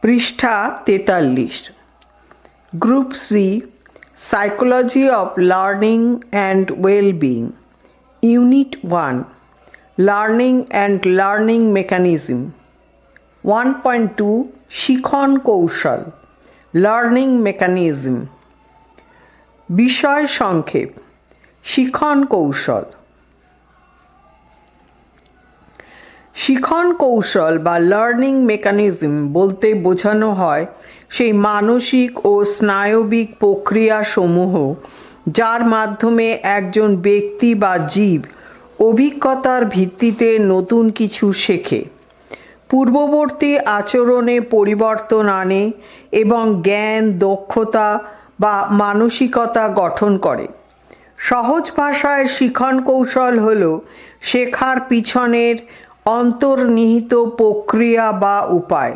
পৃষ্ঠা 43। Group C, psychology of learning and wellbeing, unit 1, learning and learning mechanism. 1.2 শিখন কৌশল, learning mechanism. বিষয় সংক্ষেপ: শিখন কৌশল। শিখন কৌশল বা লার্নিং মেকানিজম বলতে বোঝানো হয় সেই মানসিক ও স্নায়বিক প্রক্রিয়াসমূহ যার মাধ্যমে একজন ব্যক্তি বা জীব অভিজ্ঞতার ভিত্তিতে নতুন কিছু শেখে, পূর্ববর্তী আচরণে পরিবর্তন আনে এবং জ্ঞান, দক্ষতা বা মানসিকতা গঠন করে। সহজ ভাষায় শিখন কৌশল হল শেখার পিছনের অন্তর্নিহিত প্রক্রিয়া বা উপায়,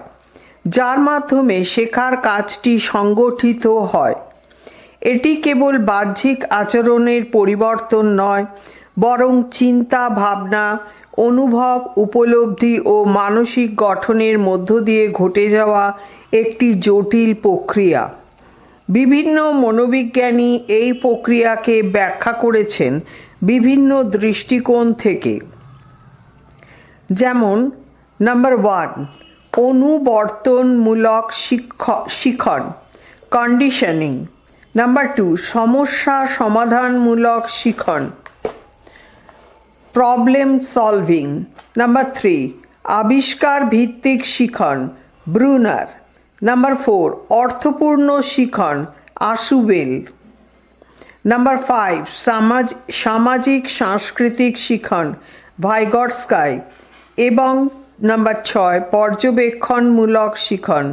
যার মাধ্যমে শেখার কাজটি সংগঠিত হয়। এটি কেবল বাহ্যিক আচরণের পরিবর্তন নয়, বরং চিন্তা, ভাবনা, অনুভব, উপলব্ধি ও মানসিক গঠনের মধ্য দিয়ে ঘটে যাওয়া একটি জটিল প্রক্রিয়া। বিভিন্ন মনোবিজ্ঞানী এই প্রক্রিয়াকে ব্যাখ্যা করেছেন বিভিন্ন দৃষ্টিকোণ থেকে। যেমন নাম্বার 1, অনুবর্তনমূলক শিখন, কন্ডিশনিং। নাম্বার 2, সমস্যা সমাধানমূলক শিখন, প্রবলেম সলভিং। নাম্বার 3, আবিষ্কার ভিত্তিক শিখন, ব্রুনার। নাম্বার 4, অর্থপূর্ণ শিখন, আসুবেল। নাম্বার 5, সামাজিক সাংস্কৃতিক শিখন, ভাইগটস্কাই। এবং নাম্বার 6, পর্যবেক্ষণমূলক শিখন,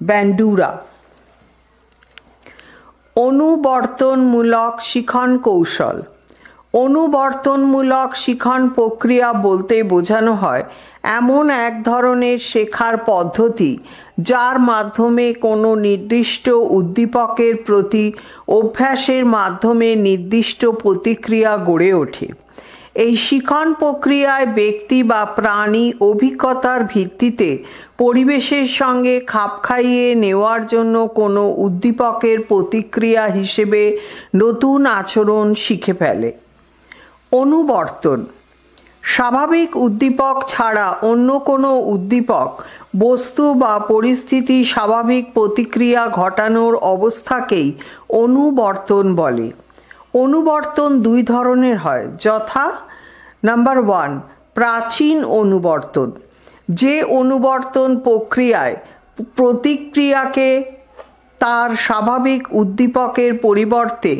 ব্যান্ডুরা। অনুবর্তনমূলক শিখন কৌশল। অনুবর্তনমূলক শিখন প্রক্রিয়া বলতে বোঝানো হয় এমন এক ধরনের শেখার পদ্ধতি যার মাধ্যমে কোনো নির্দিষ্ট উদ্দীপকের প্রতি অভ্যাসের মাধ্যমে নির্দিষ্ট প্রতিক্রিয়া গড়ে ওঠে। এই শিখন প্রক্রিয়ায় ব্যক্তি বা প্রাণী অভিজ্ঞতার ভিত্তিতে পরিবেশের সঙ্গে খাপ খাইয়ে নেওয়ার জন্য কোনো উদ্দীপকের প্রতিক্রিয়া হিসেবে নতুন আচরণ শিখে ফেলে। অনুবর্তন: স্বাভাবিক উদ্দীপক ছাড়া অন্য কোনো উদ্দীপক, বস্তু বা পরিস্থিতি স্বাভাবিক প্রতিক্রিয়া ঘটানোর অবস্থাকেই অনুবর্তন বলে। অনুবর্তন 2 ধরনের হয়, যথা: নাম্বার 1, প্রাচীন অনুবর্তন, যে অনুবর্তন প্রক্রিয়ায় প্রতিক্রিয়াকে তার স্বাভাবিক উদ্দীপকের পরিবর্তে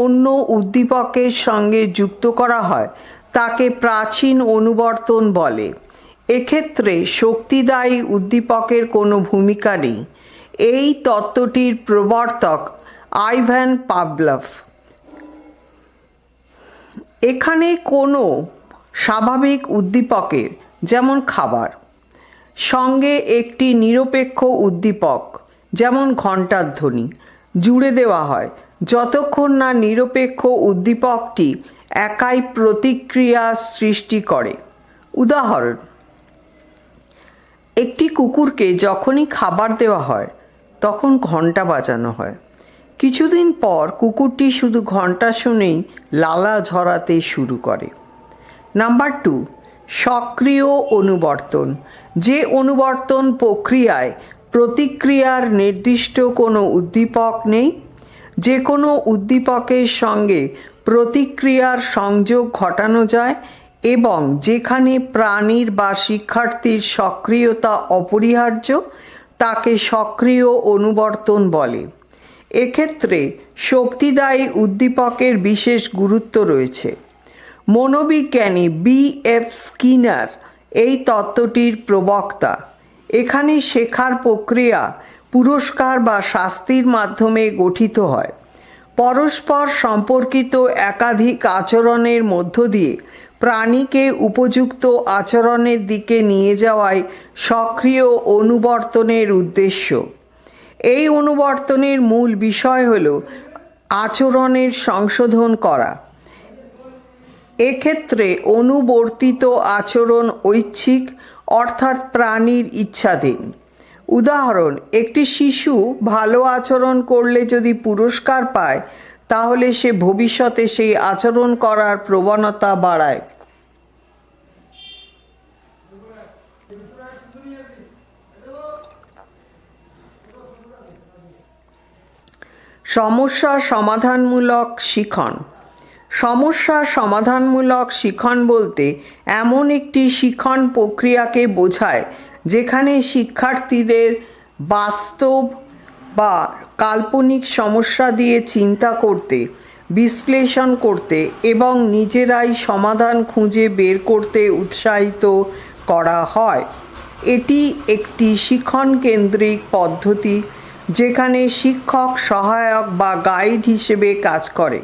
অন্য উদ্দীপকের সঙ্গে যুক্ত করা হয়, তাকে প্রাচীন অনুবর্তন বলে। এক্ষেত্রে শক্তিদায়ী উদ্দীপকের কোনো ভূমিকা নেই। এই তত্ত্বটির প্রবর্তক আইভান পাভলভ। এখানে কোনো স্বাভাবিক উদ্দীপকের, যেমন খাবার, সঙ্গে একটি নিরপেক্ষ উদ্দীপক, যেমন ঘণ্টার ধ্বনি, জুড়ে দেওয়া হয় যতক্ষণ না নিরপেক্ষ উদ্দীপকটি একাই প্রতিক্রিয়া সৃষ্টি করে। উদাহরণ: একটি কুকুরকে যখনই খাবার দেওয়া হয় তখন ঘণ্টা বাজানো হয়। কিছুদিন পর কুকুরটি শুধু ঘণ্টা শুনেই লালা ঝরাতে শুরু করে। নাম্বার 2, সক্রিয় অনুবর্তন, যে অনুবর্তন প্রক্রিয়ায় প্রতিক্রিয়ার নির্দিষ্ট কোনো উদ্দীপক নেই, যে কোনো উদ্দীপকের সঙ্গে প্রতিক্রিয়ার সংযোগ ঘটানো যায় এবং যেখানে প্রাণীর বা শিক্ষার্থীর সক্রিয়তা অপরিহার্য, তাকে সক্রিয় অনুবর্তন বলে। এক্ষেত্রে শক্তিদায়ী উদ্দীপকের বিশেষ গুরুত্ব রয়েছে। মনোবিজ্ঞানী B.F. স্কিনার এই তত্ত্বটির প্রবক্তা। এখানে শেখার প্রক্রিয়া পুরস্কার বা শাস্তির মাধ্যমে গঠিত হয়। পরস্পর সম্পর্কিত একাধিক আচরণের মধ্য দিয়ে প্রাণীকে উপযুক্ত আচরণের দিকে নিয়ে যাওয়াই সক্রিয় অনুবর্তনের উদ্দেশ্য। এই অনুবর্তনের মূল বিষয় হল আচরণের সংশোধন করা। এক্ষেত্রে অনুবর্তিত আচরণ ঐচ্ছিক, অর্থাৎ প্রাণীর ইচ্ছাধীন। উদাহরণ, একটি শিশু ভালো আচরণ করলে যদি পুরস্কার পায় তাহলে সে ভবিষ্যতে সেই আচরণ করার প্রবণতা বাড়ায়। সমস্যা সমাধানমূলক শিখন। সমস্যা সমাধানমূলক শিখন বলতে এমন একটি শিখন প্রক্রিয়াকে বোঝায় যেখানে শিক্ষার্থীদের বাস্তব বা কাল্পনিক সমস্যা দিয়ে চিন্তা করতে, বিশ্লেষণ করতে এবং নিজেরাই সমাধান খুঁজে বের করতে উৎসাহিত করা হয়। এটি একটি শিখন কেন্দ্রিক পদ্ধতি যেখানে শিক্ষক সহায়ক বা গাইড হিসেবে কাজ করে।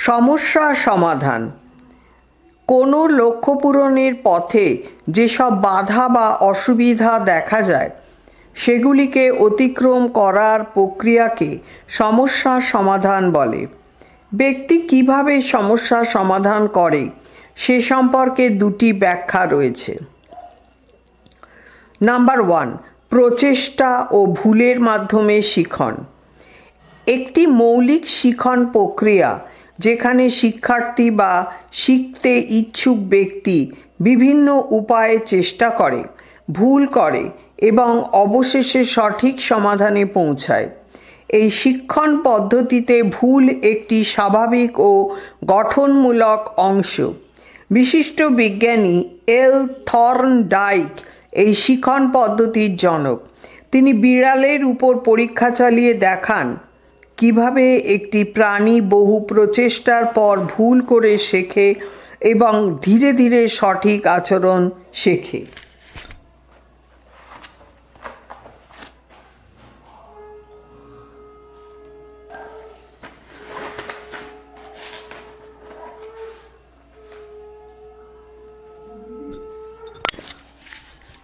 সমস্যা সমাধান। কোনো লক্ষ্য পূরণের পথে যেসব বাধা বা অসুবিধা দেখা যায় সেগুলিকে অতিক্রম করার প্রক্রিয়াকে সমস্যা সমাধান বলে। ব্যক্তি কিভাবে সমস্যা সমাধান করে সে সম্পর্কে দুটি ব্যাখ্যা রয়েছে। নাম্বার 1, প্রচেষ্টা ও ভুলের মাধ্যমে শিখন। একটি মৌলিক শিখন প্রক্রিয়া যেখানে শিক্ষার্থী বা শিখতে ইচ্ছুক ব্যক্তি বিভিন্ন উপায়ে চেষ্টা করে, ভুল করে এবং অবশেষে সঠিক সমাধানে পৌঁছায়। এই শিক্ষণ পদ্ধতিতে ভুল একটি স্বাভাবিক ও গঠনমূলক অংশ। বিশিষ্ট বিজ্ঞানী এল থর্নডাইক এই শিখন পদ্ধতির জনক। তিনি বিড়ালের উপর পরীক্ষা চালিয়ে দেখান কিভাবে একটি প্রাণী বহু প্রচেষ্টার পর ভুল করে শেখে এবং ধীরে ধীরে সঠিক আচরণ শেখে।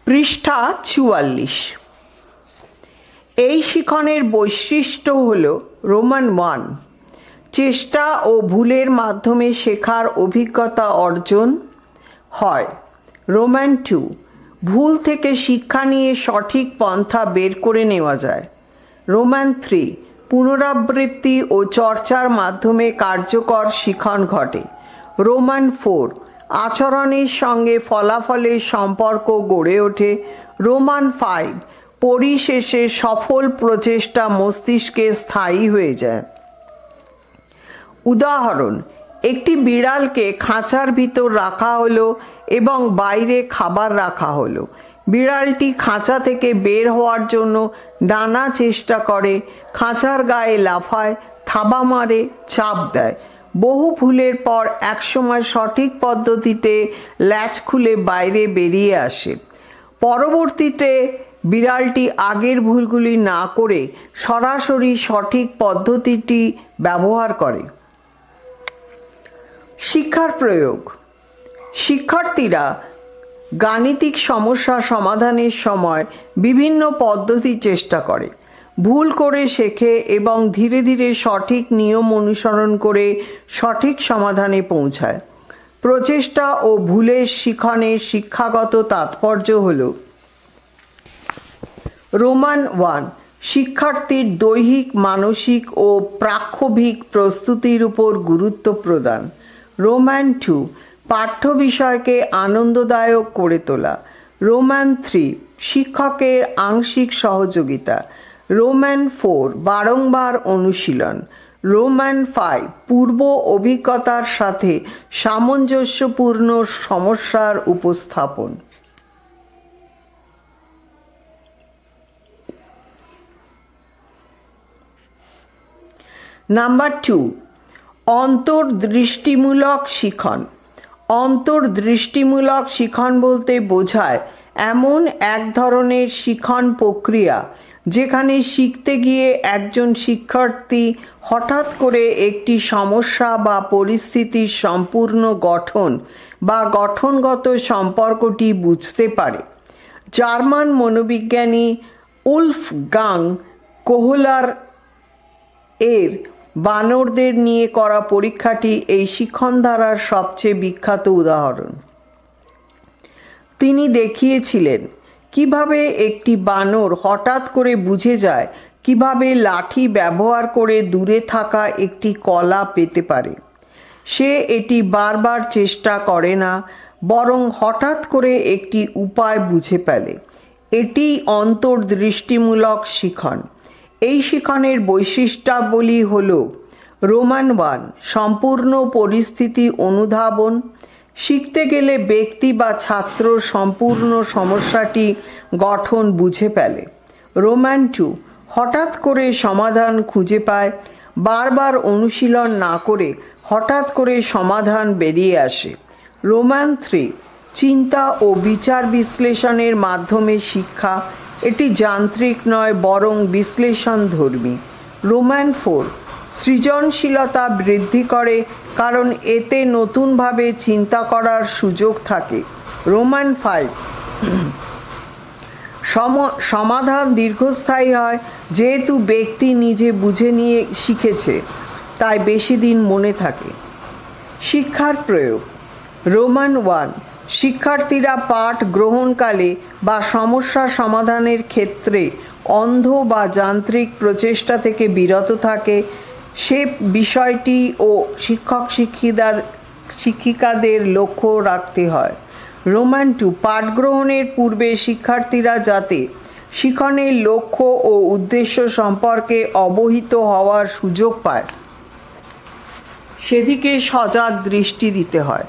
পৃষ্ঠা 44। এই শিখনের বৈশিষ্ট্য হল রোমান 1, চেষ্টা ও ভুলের মাধ্যমে শেখার অভিজ্ঞতা অর্জন হয়। রোমান 2, ভুল থেকে শিক্ষা নিয়ে সঠিক পন্থা বের করে নেওয়া যায়। রোমান 3, পুনরাবৃত্তি ও চর্চার মাধ্যমে কার্যকর শিখন ঘটে। রোমান 4, আচরণের সঙ্গে ফলাফলের সম্পর্ক গড়ে ওঠে। রোমান 5, পরিশেষে সফল প্রচেষ্টা মস্তিষ্কে স্থায়ী হয়ে যায়। উদাহরণ, একটি বিড়ালকে খাঁচার ভিতর রাখা হলো এবং বাইরে খাবার রাখা হলো। বিড়ালটি খাঁচা থেকে বের হওয়ার জন্য নানা চেষ্টা করে, খাঁচার গায়ে লাফায়, থাবা মারে, চাপ দেয়। বহু ভুলের পর একসময় সঠিক পদ্ধতিতে ল্যাচ খুলে বাইরে বেরিয়ে আসে। পরবর্তীতে বিড়ালটি আগের ভুলগুলি না করে সরাসরি সঠিক পদ্ধতিটি ব্যবহার করে। শিক্ষার প্রয়োগ। শিক্ষার্থীরা গাণিতিক সমস্যা সমাধানের সময় বিভিন্ন পদ্ধতি চেষ্টা করে, ভুল করে শেখে এবং ধীরে ধীরে সঠিক নিয়ম অনুসরণ করে সঠিক সমাধানে পৌঁছায়। প্রচেষ্টা ও ভুলের শিখনের শিক্ষাগত তাৎপর্য হল: রোমান 1, শিক্ষার্থীর দৈহিক, মানসিক ও প্রাক্ষবিক প্রস্তুতির উপর গুরুত্ব প্রদান। রোমান 2, পাঠ্য বিষয়কে আনন্দদায়ক করে তোলা। রোমান 3, শিক্ষকের আংশিক সহযোগিতা। রোমান 4, বারংবার অনুশীলন। রোমান 5, পূর্ব অভিজ্ঞতার সাথে সামঞ্জস্যপূর্ণ সমস্যার উপস্থাপন। নাম্বার 2, অন্তর্দৃষ্টিমূলক শিখন। অন্তর্দৃষ্টিমূলক শিখন বলতে বোঝায় এমন এক ধরনের শিখন প্রক্রিয়া যেখানে শিখতে গিয়ে একজন শিক্ষার্থী হঠাৎ করে একটি সমস্যা বা পরিস্থিতির সম্পূর্ণ গঠন বা গঠনগত সম্পর্কটি বুঝতে পারে। জার্মান মনোবিজ্ঞানী উলফগাং কোহলার এর বানরদের নিয়ে করা পরীক্ষাটি এই শিখন ধারার সবচেয়ে বিখ্যাত উদাহরণ। তিনি দেখিয়েছিলেন কিভাবে একটি বানর হঠাৎ করে বুঝে যায় কিভাবে লাঠি ব্যবহার করে দূরে থাকা একটি কলা পেতে পারে। সে এটি বারবার চেষ্টা করে না, বরং হঠাৎ করে একটি উপায় বুঝে ফেলে। এটি অন্তর্দৃষ্টিমূলক শিখন। এই শিখনের বৈশিষ্ট্যাবলী হল: রোমান 1, সম্পূর্ণ পরিস্থিতি অনুধাবন। শিখতে গেলে ব্যক্তি বা ছাত্র সম্পূর্ণ সমস্যাটি গঠন বুঝে ফেলে। রোমান 2, হঠাৎ করে সমাধান খুঁজে পায়। বারবার অনুশীলন না করে হঠাৎ করে সমাধান বেরিয়ে আসে। রোমান 3, চিন্তা ও বিচার বিশ্লেষণের মাধ্যমে শিক্ষা। এটি যান্ত্রিক নয়, বরং বিশ্লেষণধর্মী। রোমান 4, সৃজনশীলতা বৃদ্ধি করে, কারণ এতে নতুনভাবে চিন্তা করার সুযোগ থাকে। রোমান 5, সমাধান দীর্ঘস্থায়ী হয়। যেহেতু ব্যক্তি নিজে বুঝে নিয়ে শিখেছে, তাই বেশি দিন মনে থাকে। শিক্ষার প্রয়োগ। রোমান 1, শিক্ষার্থীরা পাঠ গ্রহণকালে বা সমস্যা সমাধানের ক্ষেত্রে অন্ধ বা যান্ত্রিক প্রচেষ্টা থেকে বিরত থাকে। সে বিষয়টি ও শিক্ষিকাদের লক্ষ্য রাখতে হয়। রোমান 2, পাঠ গ্রহণের পূর্বে শিক্ষার্থীরা যাতে শিখনের লক্ষ্য ও উদ্দেশ্য সম্পর্কে অবহিত হওয়ার সুযোগ পায়, সেদিকে সজাগ দৃষ্টি দিতে হয়।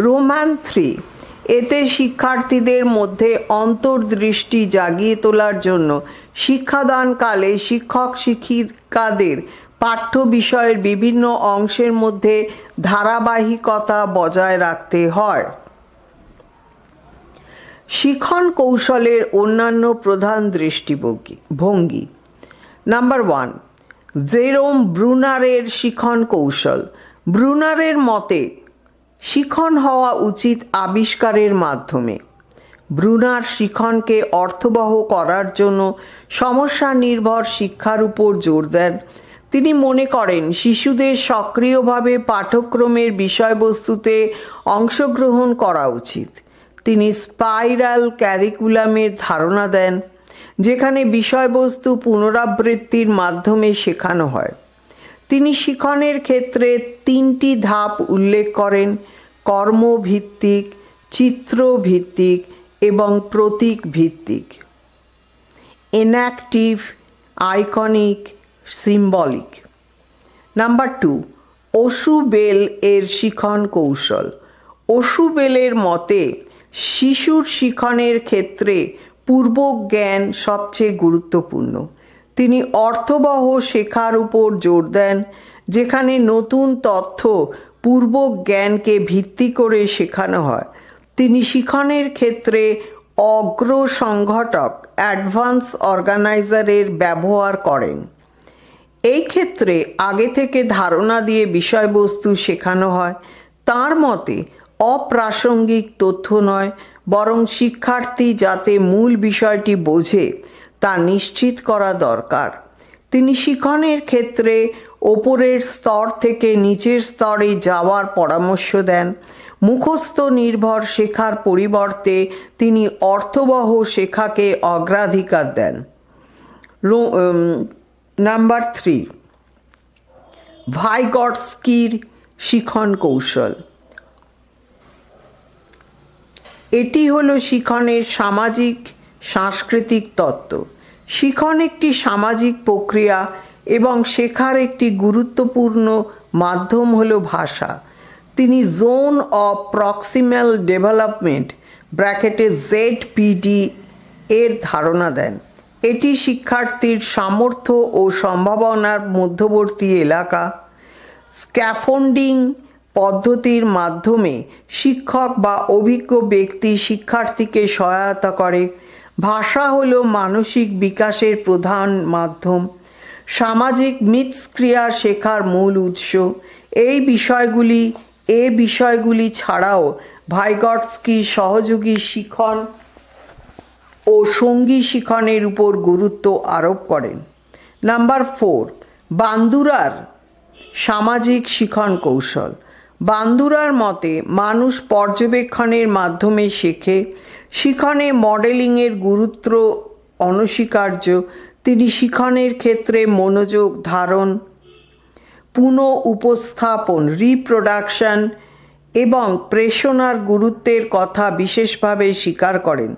রোমান 3, এতে শিক্ষার্থীদের মধ্যে অন্তর্দৃষ্টি জাগিয়ে তোলার জন্য শিক্ষাদানকালে শিক্ষক শিক্ষিকাদের পাঠ্য বিষয়ের বিভিন্ন অংশের মধ্যে ধারাবাহিকতা বজায় রাখতে হয়। শিখন কৌশলের অন্যান্য প্রধান দৃষ্টিভঙ্গি। নাম্বার 1, জেরোম ব্রুনারের শিখন কৌশল। ব্রুনারের মতে শিখন হওয়া উচিত আবিষ্কারের মাধ্যমে। ব্রুনার শিখনকে অর্থবহ করার জন্য সমস্যা নির্ভর শিক্ষার উপর জোর দেন। তিনি মনে করেন শিশুদের সক্রিয়ভাবে পাঠ্যক্রমের বিষয়বস্তুতে অংশগ্রহণ করা উচিত। তিনি স্পাইরাল ক্যারিকুলামের ধারণা দেন, যেখানে বিষয়বস্তু পুনরাবৃত্তির মাধ্যমে শেখানো হয়। তিনি শিখনের ক্ষেত্রে 3টি ধাপ উল্লেখ করেন: কর্মভিত্তিক, চিত্রভিত্তিক এবং প্রতীক ভিত্তিক। এনাক্টিভ, আইকনিক, সিম্বলিক। নাম্বার 2, ওশু বেল এর শিখন কৌশল। ওশু বেলের মতে শিশুর শিখনের ক্ষেত্রে পূর্বজ্ঞান সবচেয়ে গুরুত্বপূর্ণ। তিনি অর্থবহ শেখার উপর জোর দেন, যেখানে নতুন তথ্য পূর্বজ্ঞানকে ভিত্তি করে শেখানো হয়। তিনি শিখনের ক্ষেত্রে অগ্রসংঘটক অ্যাডভান্স অর্গানাইজারের ব্যবহার করেন। এই ক্ষেত্রে আগে থেকে ধারণা দিয়ে বিষয়বস্তু শেখানো হয়। তার মতে অপ্রাসঙ্গিক তথ্য নয়, বরং শিক্ষার্থী যাতে মূল বিষয়টি বোঝে তা নিশ্চিত করা দরকার। তিনি শিখনের ক্ষেত্রে ওপরের স্তর থেকে নিচের স্তরে যাওয়ার পরামর্শ দেন। মুখস্থ নির্ভর শেখার পরিবর্তে তিনি অর্থবহ শেখাকে অগ্রাধিকার দেন। নাম্বার 3, ভাইগটস্কির শিখন কৌশল। এটি হলো শিখনের সামাজিক সাংস্কৃতিক তত্ত্ব। শিখন একটি সামাজিক প্রক্রিয়া এবং শেখার একটি গুরুত্বপূর্ণ মাধ্যম হলো ভাষা। তিনি zone of proximal development (ZPD) এর ধারণা দেন। এটি শিক্ষার্থীর সামর্থ্য ও সম্ভাবনার মধ্যবর্তী এলাকা। স্ক্যাফোল্ডিং পদ্ধতির মাধ্যমে শিক্ষক বা অভিজ্ঞ ব্যক্তি শিক্ষার্থীকে সহায়তা করে। ভাষা হলো মানসিক বিকাশের প্রধান মাধ্যম। সামাজিক মিথস্ক্রিয়া শেখার মূল উৎস। এই বিষয়গুলি ছাড়াও ভাইগটস্কি সহযোগী শিখন ও সঙ্গী শিখনের উপর গুরুত্ব আরোপ করেন। নাম্বার 4, বান্দুরার সামাজিক শিখন কৌশল। বান্দুরার মতে মানুষ পর্যবেক্ষণের মাধ্যমে শেখে। শিখনে মডেলিংয়ের গুরুত্ব অনস্বীকার্য। তিনি শিখনের ক্ষেত্রে মনোযোগ ধারণ, পুনঃ উপস্থাপন, রিপ্রোডাকশন এবং প্রেষণার গুরুত্বের কথা বিশেষভাবে স্বীকার করেন।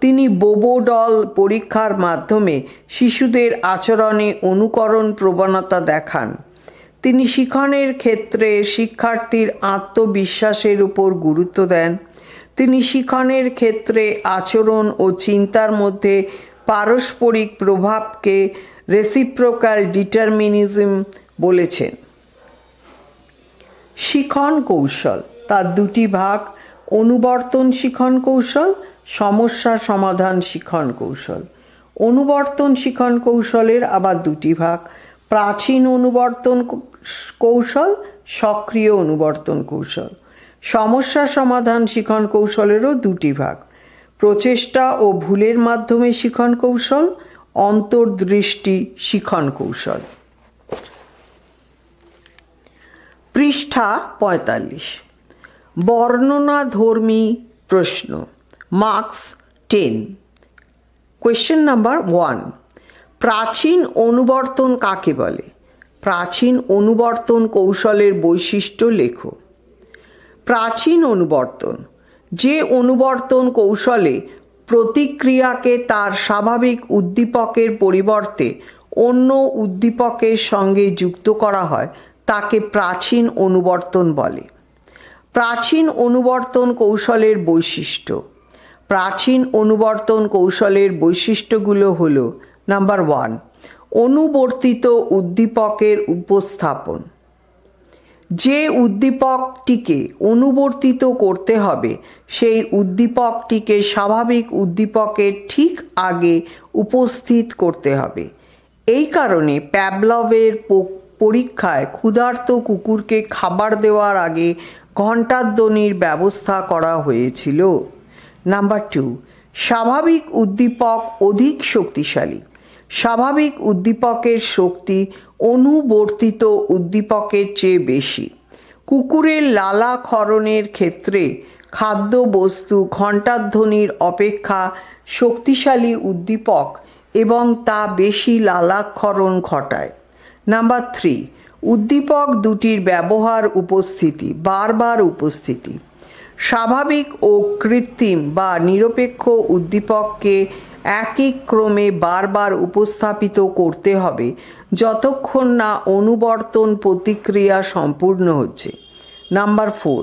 তিনি বোবো-ডল পরীক্ষার মাধ্যমে শিশুদের আচরণে অনুকরণ প্রবণতা দেখান। তিনি শিখনের ক্ষেত্রে শিক্ষার্থীর আত্মবিশ্বাসের উপর গুরুত্ব দেন। তিনি শিখনের ক্ষেত্রে আচরণ ও চিন্তার মধ্যে পারস্পরিক প্রভাবকে রেসিপ্রোকাল ডিটারমিনিজম বলেছেন। শিখন কৌশল তার দুটি ভাগ: অনুবর্তন শিখন কৌশল, সমস্যা সমাধান শিখন কৌশল। অনুবর্তন শিখন কৌশলের আবার দুটি ভাগ: প্রাচীন অনুবর্তন কৌশল, সক্রিয় অনুবর্তন কৌশল। সমস্যা সমাধান শিখন কৌশলেরও দুটি ভাগ: প্রচেষ্টা ও ভুলের মাধ্যমে শিখন কৌশল, অন্তর্দৃষ্টি শিখন কৌশল। পৃষ্ঠা 45। বর্ণনাধর্মী প্রশ্ন। মার্কস 10। Question number 1। প্রাচীন অনুবর্তন কাকে বলে? প্রাচীন অনুবর্তন কৌশলের বৈশিষ্ট্য লেখো। প্রাচীন অনুবর্তন যে অনুবর্তন কৌশলে প্রতিক্রিয়াকে তার স্বাভাবিক উদ্দীপকের পরিবর্তে অন্য উদ্দীপকের সঙ্গে যুক্ত করা হয় তাকে প্রাচীন অনুবর্তন বলে। প্রাচীন অনুবর্তন কৌশলের বৈশিষ্ট্য। প্রাচীন অনুবর্তন কৌশলের বৈশিষ্ট্যগুলো হল: নাম্বার 1, অনুবর্তিত উদ্দীপকের উপস্থাপন। যে উদ্দীপকটিকে অনুবর্তিত করতে হবে সেই উদ্দীপকটিকে স্বাভাবিক উদ্দীপকের ঠিক আগে উপস্থিত করতে হবে। এই কারণে প্যাভলভের পরীক্ষায় ক্ষুধার্ত কুকুরকে খাবার দেওয়ার আগে ঘণ্টাধ্বনির ব্যবস্থা করা হয়েছিল। নাম্বার 2, স্বাভাবিক উদ্দীপক অধিক শক্তিশালী। স্বাভাবিক উদ্দীপকের শক্তি অনুবর্তিত উদ্দীপকের চেয়ে বেশি। কুকুরের লালা ক্ষরণের ক্ষেত্রে খাদ্যবস্তু ঘণ্টাধ্বনির অপেক্ষা শক্তিশালী উদ্দীপক এবং তা বেশি লালাক্ষরণ ঘটায়। নাম্বার 3, উদ্দীপক দুটির ব্যবহার উপস্থিতি, বারবার উপস্থিতি। স্বাভাবিক ও কৃত্রিম বা নিরপেক্ষ উদ্দীপককে একই ক্রমে বারবার উপস্থাপিত করতে হবে যতক্ষণ না অনুবর্তন প্রতিক্রিয়া সম্পূর্ণ হচ্ছে। নাম্বার 4,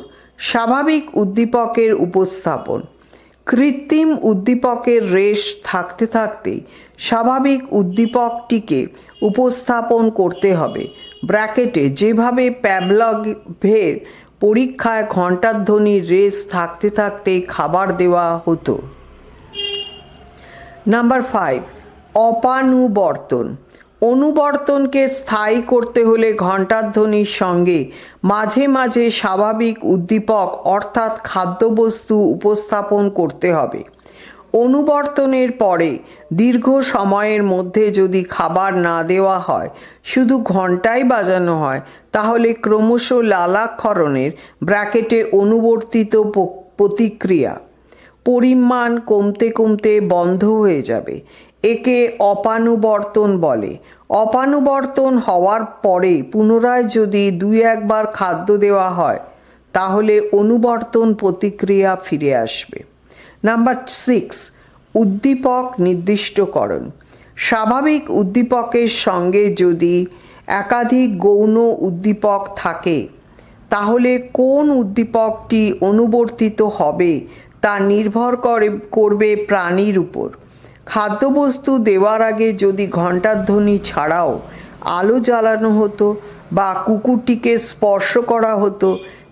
স্বাভাবিক উদ্দীপকের উপস্থাপন। কৃত্রিম উদ্দীপকের রেশ থাকতে থাকতেই স্বাভাবিক উদ্দীপকটিকে উপস্থাপন করতে হবে। ব্র্যাকেটে যেভাবে প্যাভলভের পরীক্ষায় ঘণ্টাধ্বনির রেশ থাকতে থাকতেই খাবার দেওয়া হতো। নাম্বার 5, অপানুবর্তন। অনুবর্তনকে স্থায়ী করতে হলে ঘণ্টাধ্বনির সঙ্গে মাঝে মাঝে স্বাভাবিক উদ্দীপক অর্থাৎ খাদ্যবস্তু উপস্থাপন করতে হবে। অনুবর্তনের পরে দীর্ঘ সময়ের মধ্যে যদি খাবার না দেওয়া হয়, শুধু ঘণ্টাই বাজানো হয়, তাহলে ক্রমশ লালাক্ষরণের ব্র্যাকেটে অনুবর্তিত প্রতিক্রিয়া পরিমাণ কমতে কমতে বন্ধ হয়ে যাবে। একে অপানুবর্তন বলে। অপানুবর্তন হওয়ার পরে পুনরায় যদি 2-1 বার খাদ্য দেওয়া হয় তাহলে অনুবর্তন প্রতিক্রিয়া ফিরে আসবে। নাম্বার 6, উদ্দীপক নির্দিষ্টকরণ। স্বাভাবিক উদ্দীপকের সঙ্গে যদি একাধিক গৌণ উদ্দীপক থাকে তাহলে কোন উদ্দীপকটি অনুবর্তিত হবে তা নির্ভর করবে প্রাণীর উপর। খাদ্যবস্তু দেওয়ার আগে যদি ঘণ্টাধ্বনি ছাড়াও আলো জ্বালানো হতো বা কুকুরটিকে স্পর্শ করা হতো,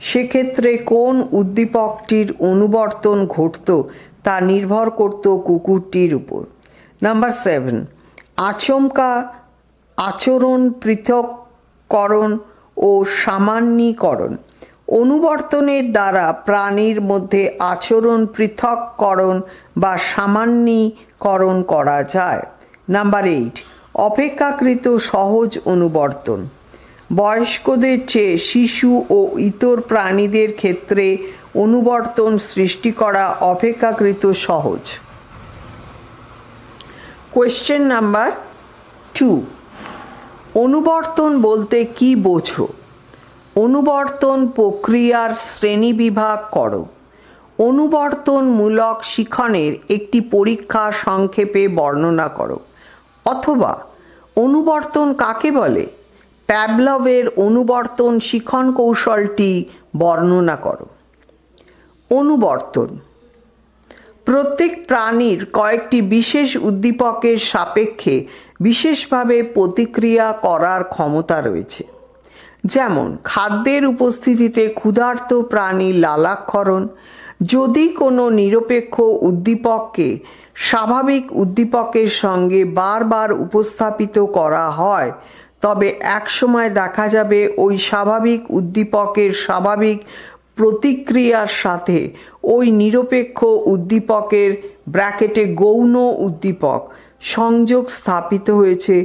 সেক্ষেত্রে কোন উদ্দীপকটির অনুবর্তন ঘটত তা নির্ভর করত কুকুরটির উপর। নাম্বার 7, আচমকা আচরণ পৃথককরণ ও সামান্যীকরণ। অনুবর্তনের দ্বারা প্রাণীর মধ্যে আচরণ পৃথককরণ বা সামান্যীকরণ করা যায়। নাম্বার 8, অপেক্ষাকৃত সহজ অনুবর্তন। বয়স্কদের চেয়ে শিশু ও ইতর প্রাণীদের ক্ষেত্রে অনুবর্তন সৃষ্টি করা অপেক্ষাকৃত সহজ। কোয়েশ্চেন নাম্বার 2, অনুবর্তন বলতে কি বোঝো? অনুবর্তন প্রক্রিয়ার শ্রেণীবিভাগ করো। অনুবর্তনমূলক শিখনের একটি পরীক্ষা সংক্ষেপে বর্ণনা করো। অথবা অনুবর্তন কাকে বলে? প্যাভলভের অনুবর্তন শিখন কৌশলটি বর্ণনা করো। অনুবর্তন প্রত্যেক প্রাণীর কয়েকটি বিশেষ উদ্দীপকের সাপেক্ষে বিশেষভাবে প্রতিক্রিয়া করার ক্ষমতা রয়েছে। যেমন খাদ্যের উপস্থিতিতে ক্ষুধার্ত প্রাণী লালাক্ষরণ। যদি কোনো নিরপেক্ষ উদ্দীপককে স্বাভাবিক উদ্দীপকের সঙ্গে বারবার উপস্থাপিত করা হয়, তবে একসময় দেখা যাবে ওই স্বাভাবিক উদ্দীপকের স্বাভাবিক প্রতিক্রিয়ার সাথে ওই নিরপেক্ষ উদ্দীপকের ব্র্যাকেটে গৌণ উদ্দীপক সংযোগ স্থাপিত হয়েছে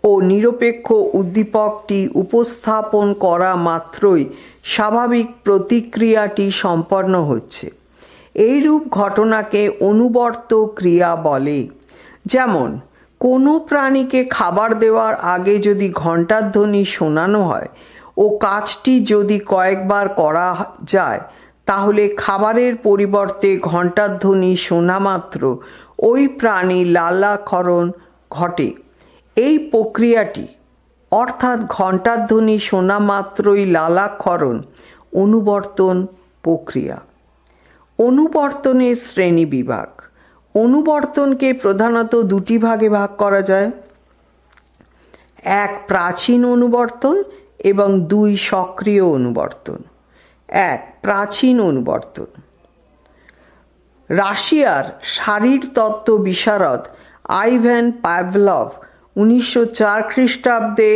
ও নিরপেক্ষ উদ্দীপকটি উপস্থাপন করা মাত্রই স্বাভাবিক প্রতিক্রিয়াটি সম্পন্ন হচ্ছে। এইরূপ ঘটনাকে অনুবর্ত ক্রিয়া বলে। যেমন কোনো প্রাণীকে খাবার দেওয়ার আগে যদি ঘণ্টার ধ্বনি শোনানো হয় ও কাজটি যদি কয়েকবার করা যায়, তাহলে খাবারের পরিবর্তে ঘণ্টার ধ্বনি শোনা মাত্র ওই প্রাণী লালাক্ষরণ ঘটে। এই প্রক্রিয়াটি অর্থাৎ ঘণ্টার ধ্বনি শোনা মাত্রই লালাক্ষরণ অনুবর্তন প্রক্রিয়া। অনুবর্তনের শ্রেণীবিভাগ। অনুবর্তনকে প্রধানত দুটি ভাগে ভাগ করা যায়। 1 প্রাচীন অনুবর্তন এবং 2 সক্রিয় অনুবর্তন। 1 প্রাচীন অনুবর্তন। রাশিয়ার শারীরতত্ত্ব বিশারদ আইভান পাভলভ 1904 খ্রিস্টাব্দে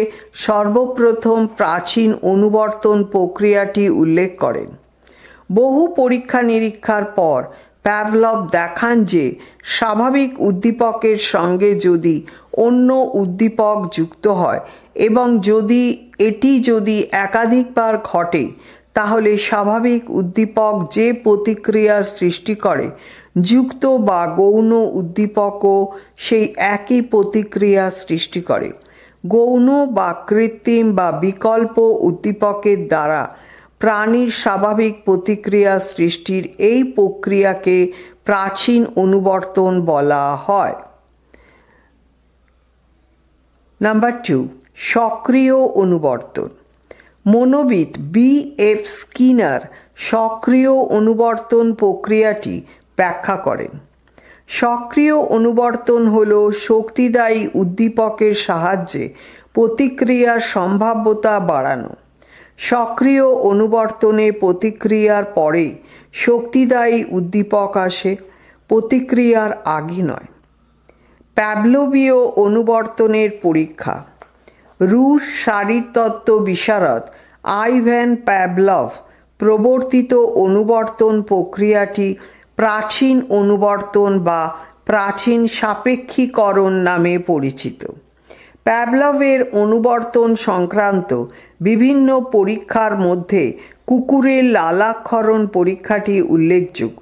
সর্বপ্রথম প্রাচীন অনুবর্তন প্রক্রিয়াটি উল্লেখ করেন। বহু পরীক্ষা নিরীক্ষার পর পাভলভ দেখান যে স্বাভাবিক উদ্দীপকের সঙ্গে যদি অন্য উদ্দীপক যুক্ত হয় এবং এটি যদি একাধিকবার ঘটে, তাহলে স্বাভাবিক উদ্দীপক যে প্রতিক্রিয়া সৃষ্টি করে, যুক্ত বা গৌণ উদ্দীপকও সেই একই প্রতিক্রিয়া সৃষ্টি করে। গৌণ বা কৃত্রিম বা বিকল্প উদ্দীপকের দ্বারা প্রাণীর স্বাভাবিক প্রতিক্রিয়া সৃষ্টির এই প্রক্রিয়াকে প্রাচীন অনুবর্তন বলা হয়। নাম্বার 2, সক্রিয় অনুবর্তন। মনোবিদ B.F. স্কিনার সক্রিয় অনুবর্তন প্রক্রিয়াটি ব্যাখ্যা করেন। সক্রিয় অনুবর্তন হল শক্তিদায়ী উদ্দীপকের সাহায্যে প্রতিক্রিয়ার সম্ভাব্যতা বাড়ানো। সক্রিয় অনুবর্তনে প্রতিক্রিয়ার পরে শক্তিদায়ী উদ্দীপক আসে, প্রতিক্রিয়ার আগে নয়। প্যাভলভীয় অনুবর্তনের পরীক্ষা। রুশ শারীরতত্ত্ব বিশারদ আইভান পাভলভ প্রবর্তিত অনুবর্তন প্রক্রিয়াটি প্রাচীন অনুবর্তন বা প্রাচীন সাপেক্ষীকরণ নামে পরিচিত। পাভলভের অনুবর্তন সংক্রান্ত বিভিন্ন পরীক্ষার মধ্যে কুকুরের লালাক্ষরণ পরীক্ষাটি উল্লেখযোগ্য।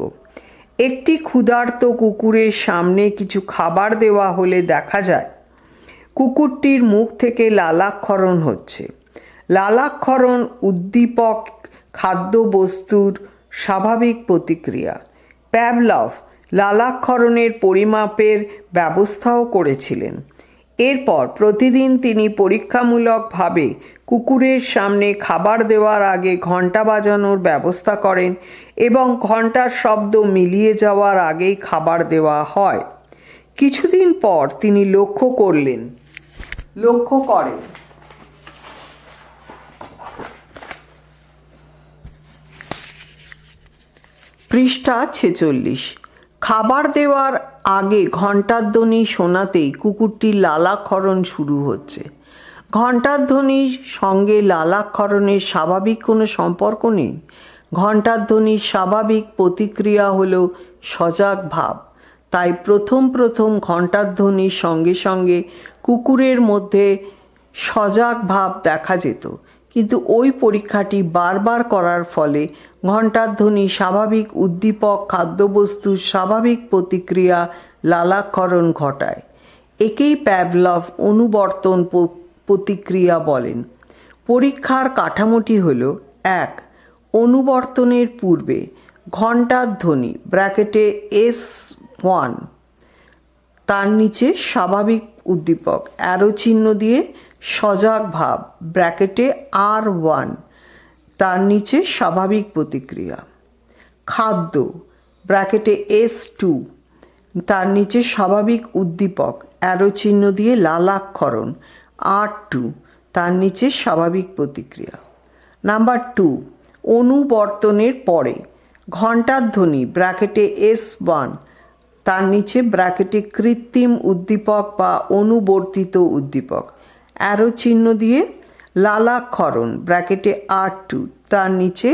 একটি ক্ষুধার্ত কুকুরের সামনে কিছু খাবার দেওয়া হলে দেখা যায় কুকুরটির মুখ থেকে লালাক্ষরণ হচ্ছে। লালাক্ষরণ উদ্দীপক খাদ্যবস্তুর স্বাভাবিক প্রতিক্রিয়া। পাভলভ লালাক্ষরণের পরিমাপের ব্যবস্থাও করেছিলেন। এরপর প্রতিদিন তিনি পরীক্ষামূলকভাবে কুকুরের সামনে খাবার দেওয়ার আগে ঘণ্টা বাজানোর ব্যবস্থা করেন এবং ঘণ্টার শব্দ মিলিয়ে যাওয়ার আগেই খাবার দেওয়া হয়। কিছুদিন পর তিনি লক্ষ্য করেন পৃষ্ঠা 46, খাবার দেওয়ার আগে ঘণ্টার ধ্বনি শোনাতেই কুকুরটির লালাক্ষরণ শুরু হচ্ছে। ঘণ্টার ধ্বনির সঙ্গে লালাক্ষরণের স্বাভাবিক কোনো সম্পর্ক নেই। ঘণ্টার ধ্বনির স্বাভাবিক প্রতিক্রিয়া হল সজাগ ভাব। তাই প্রথম ঘণ্টার ধ্বনির সঙ্গে সঙ্গে কুকুরের মধ্যে সজাগ ভাব দেখা যেত, কিন্তু ওই পরীক্ষাটি বারবার করার ফলে ঘণ্টার ধ্বনি স্বাভাবিক উদ্দীপক খাদ্যবস্তুর স্বাভাবিক প্রতিক্রিয়া লালাক্ষরণ ঘটায়। একেই প্যাভলভ অনুবর্তন প্রতিক্রিয়া বলেন। পরীক্ষার কাঠামোটি হল: 1. অনুবর্তনের পূর্বে ঘণ্টার ধ্বনি ব্র্যাকেটে S1, তার নিচে স্বাভাবিক উদ্দীপক অ্যারো চিহ্ন দিয়ে সজাগ ভাব ব্র্যাকেটে R1, তার নিচে স্বাভাবিক প্রতিক্রিয়া। খাদ্য ব্র্যাকেটে S2, তার নিচে স্বাভাবিক উদ্দীপক অ্যারো চিহ্ন দিয়ে লালাক্ষরণ R2, তার নিচে স্বাভাবিক প্রতিক্রিয়া। নাম্বার 2, অনুবর্তনের পরে ঘণ্টার ধ্বনি ব্র্যাকেটে S1, তার নিচে ব্র্যাকেটে কৃত্রিম উদ্দীপক বা অনুবর্তিত উদ্দীপক অ্যারো চিহ্ন দিয়ে লালাক্ষরণ ব্র্যাকেটে R2, তার নিচে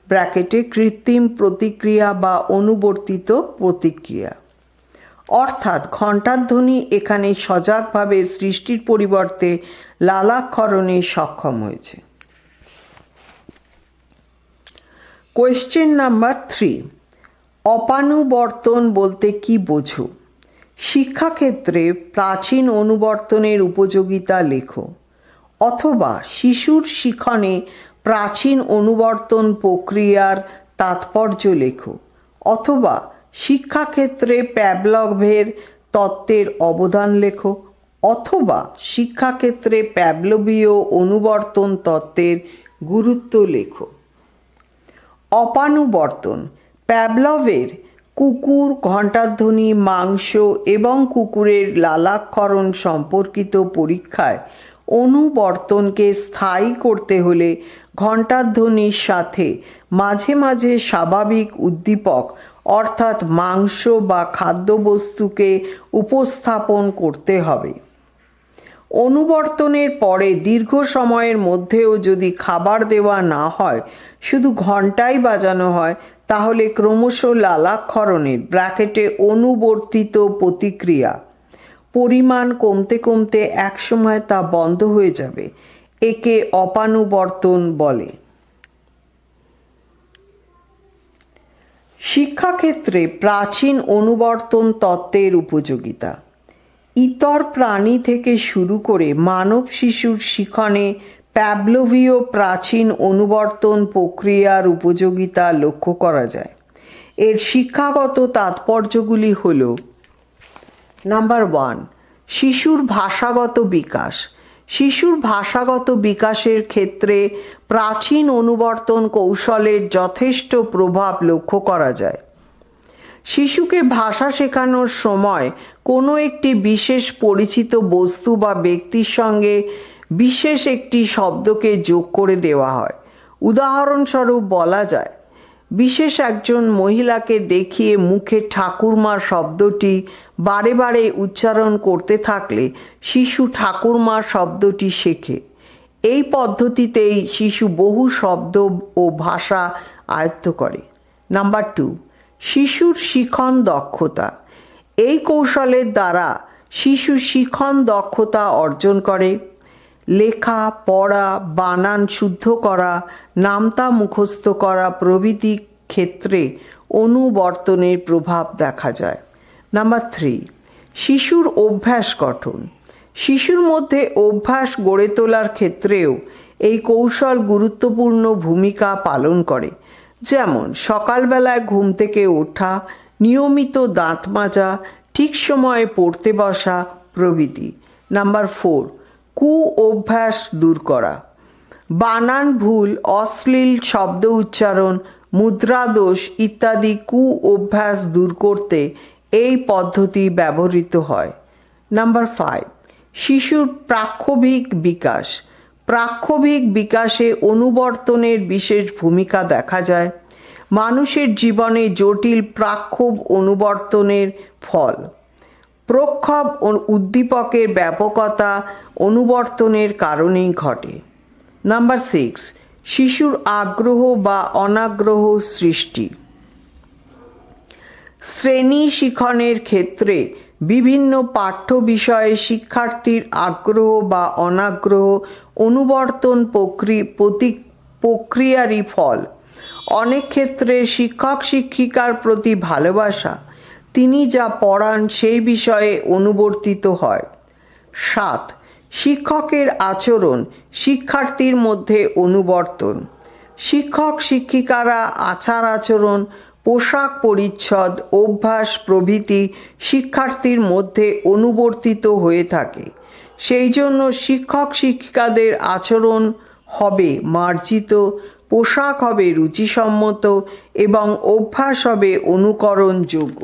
ব্র্যাকেটে কৃত্রিম প্রতিক্রিয়া বা অনুবর্তিত প্রতিক্রিয়া। অর্থাৎ ঘণ্টার ধ্বনি এখানে সজাগভাবে সৃষ্টির পরিবর্তে লালাক্ষরণে সক্ষম হয়েছে। কোয়েশ্চেন নাম্বার 3, অপানুবর্তন বলতে কি বোঝো? শিক্ষাক্ষেত্রে প্রাচীন অনুবর্তনের উপযোগিতা লেখো, অথবা শিশুর শিখনে প্রাচীন অনুবর্তন প্রক্রিয়ার তাৎপর্য লেখো, অথবা শিক্ষাক্ষেত্রে প্যাভলভের তত্ত্বের অবদান লেখো, অথবা শিক্ষাক্ষেত্রে প্যাভলভীয় অনুবর্তন তত্ত্বের গুরুত্ব লেখো। অপানুবর্তন প্যাভলভের কুকুর, ঘণ্টার ধ্বনি, মাংস এবং কুকুরের লালাক্ষরণ সম্পর্কিত পরীক্ষায় অনুবর্তনকে স্থায়ী করতে হলে ঘণ্টার ধ্বনির সাথে মাঝে মাঝে স্বাভাবিক উদ্দীপক অর্থাৎ মাংস বা খাদ্যবস্তুকে উপস্থাপন করতে হবে। অনুবর্তনের পরে দীর্ঘ সময়ের মধ্যেও যদি খাবার দেওয়া না হয়, শুধু ঘণ্টাই বাজানো হয়, তাহলে ক্রমশ লালাক্ষরণের ব্র্যাকেটে অনুবর্তিত প্রতিক্রিয়া পরিমাণ কমতে কমতে একসময় তা বন্ধ হয়ে যাবে। একে অপানুবর্তন বলে। শিক্ষাক্ষেত্রে প্রাচীন অনুবর্তন তত্ত্বের উপযোগিতা। ইতর প্রাণী থেকে শুরু করে মানব শিশুর শিখনে প্যাভলভীয় প্রাচীন অনুবর্তন প্রক্রিয়ার উপযোগিতা লক্ষ্য করা যায়। এর শিক্ষাগত তাৎপর্যগুলি হল: নাম্বার 1, শিশুর ভাষাগত বিকাশ। শিশুর ভাষাগত বিকাশের ক্ষেত্রে প্রাচীন অনুবর্তন কৌশলের যথেষ্ট প্রভাব লক্ষ্য করা যায়। শিশুকে ভাষা শেখানোর সময় কোনো একটি বিশেষ পরিচিত বস্তু বা ব্যক্তির সঙ্গে বিশেষ একটি শব্দকে যোগ করে দেওয়া হয়। উদাহরণস্বরূপ বলা যায়, বিশেষ একজন মহিলাকে দেখিয়ে মুখে ঠাকুরমা শব্দটি বারে বারে উচ্চারণ করতে থাকলে শিশু ঠাকুরমা শব্দটি শেখে। এই পদ্ধতিতেই শিশু বহু শব্দ ও ভাষা আয়ত্ত করে। নাম্বার 2, শিশুর শিখন দক্ষতা। এই কৌশলের দ্বারা শিশু শিখন দক্ষতা অর্জন করে। লেখা, পড়া, বানান শুদ্ধ করা, নামতা মুখস্থ করা প্রভৃতি ক্ষেত্রে অনুবর্তনের প্রভাব দেখা যায়। নাম্বার 3, শিশুর অভ্যাস গঠন। শিশুর মধ্যে অভ্যাস গড়ে তোলার ক্ষেত্রেও এই কৌশল গুরুত্বপূর্ণ ভূমিকা পালন করে। যেমন সকালবেলায় ঘুম থেকে ওঠা, নিয়মিত দাঁত মাজা, ঠিক সময়ে পড়তে বসা প্রভৃতি। নাম্বার 4, কু অভ্যাস দূর করা। বানান ভুল, অশ্লীল শব্দ উচ্চারণ, মুদ্রাদোষ ইত্যাদি কু অভ্যাস দূর করতে এই পদ্ধতি ব্যবহৃত হয়। নাম্বার 5, শিশুর প্রাক্ষোভিক বিকাশ। প্রাক্ষোভিক বিকাশে অনুবর্তনের বিশেষ ভূমিকা দেখা যায়। মানুষের জীবনে জটিল প্রাক্ষোভ অনুবর্তনের ফল। প্রক্ষোভ উদ্দীপকের ব্যাপকতা অনুবর্তনের কারণেই ঘটে। নাম্বার 6, শিশুর আগ্রহ বা অনাগ্রহ সৃষ্টি। শ্রেণী শিখনের ক্ষেত্রে বিভিন্ন পাঠ্য বিষয়ে শিক্ষার্থীর আগ্রহ বা অনাগ্রহ অনুবর্তন প্রক্রিয়ারই ফল। অনেক ক্ষেত্রে শিক্ষক শিক্ষিকার প্রতি ভালোবাসা, তিনি যা পড়ান সেই বিষয়ে অনুবর্তিত হয়। 7. শিক্ষকের আচরণ শিক্ষার্থীর মধ্যে অনুবর্তন। শিক্ষক শিক্ষিকারা আচার আচরণ, পোশাক পরিচ্ছদ, অভ্যাস প্রভৃতি শিক্ষার্থীর মধ্যে অনুবর্তিত হয়ে থাকে। সেই জন্য শিক্ষক শিক্ষিকাদের আচরণ হবে মার্জিত, পোশাক হবে রুচিসম্মত এবং অভ্যাস হবে অনুকরণযোগ্য।